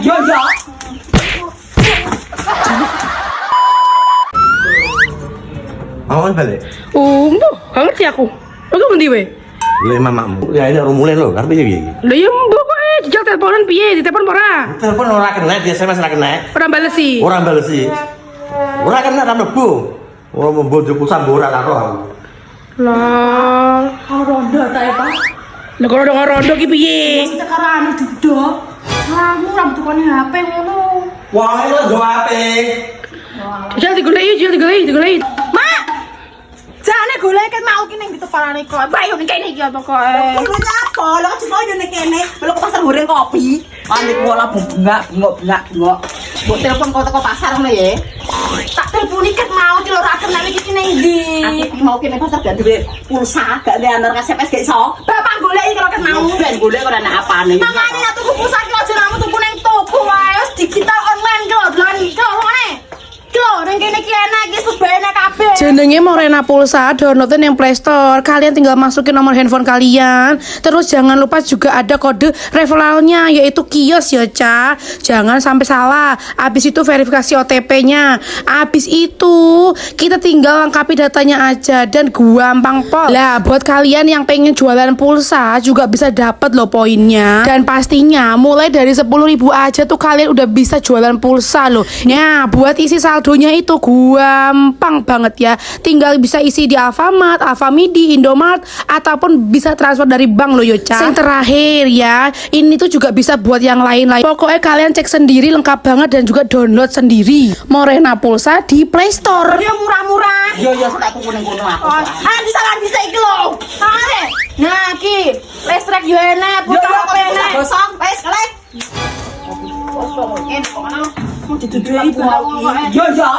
Yo yo. Awal balik. Gak ngerti aku. Aku ngendi we? Lek mamamu. Ya ini orang mulai lho, arep piye iki? Lah ya mbok kok jejak teleponan piye? Ditelepon ora? Telepon ora kena, di SMS ora kena. Ora balesi. Ora balesi. Ora kena ra mlebu. Ora mbojo pulsa ora karo aku. Lah, Rondo ta ya, Pak? nek rondo ki piye? Kita karo anu duduk. Kamu ram tukane HP ngono. Wah, itu go HP. Jal digoleki. Mak. Jane golek kan mau ki ning diteparane kok. Bayo ning kene iki apa kok. Golek apa? Lah cuma yo ning kene. Belok ke pasar goreng kopi. Ane kuwi bunga. Mbok telepon kok teko pasar ngono ya. Tak teleponi ket mau ki loro akan nek iki ning ndi. Aku mau ki ning pasar gak duwe pulsa, gak duwe antar SMS gak iso. Bapak goleki kalau ket mau. Ben golek ora ana apane. Mangane nek tuku pulsa ki aja namu tuku ning toko wae. Wis digital online ki lho, dolan iki lho ngene. Ki lho ning kene ki enak iki sebene kabeh. Jenenge Morena Pulsa, downloadin yang Play Store. Kalian tinggal masukin nomor handphone kalian. Terus jangan lupa juga ada kode referralnya, yaitu kios ya, Ca. Jangan sampai salah. Habis itu verifikasi OTP-nya. Habis itu kita tinggal lengkapi datanya aja dan gampang pol. Lah, buat kalian yang pengen jualan pulsa juga bisa dapat loh poinnya. Dan pastinya mulai dari 10.000 aja tuh kalian udah bisa jualan pulsa loh. Nah, buat isi saldonya itu gampang banget ya. Tinggal bisa isi di Alfamart, Alfamidi, Indomart, ataupun bisa transfer dari bank loh yo, Ca. Yang terakhir ya, ini tuh juga bisa buat yang lain-lain. Pokoknya kalian cek sendiri lengkap banget dan juga download sendiri Morena Pulsa di Play Store. Dia murah-murah. Yo tak tuku ning kono aku. Bisa iki lho. Are. Nah, iki listrik yo enak, pulsa kok enak. Gosong, wis kelek. Kosong, enak kok ana. Mau didudui. Yo yo.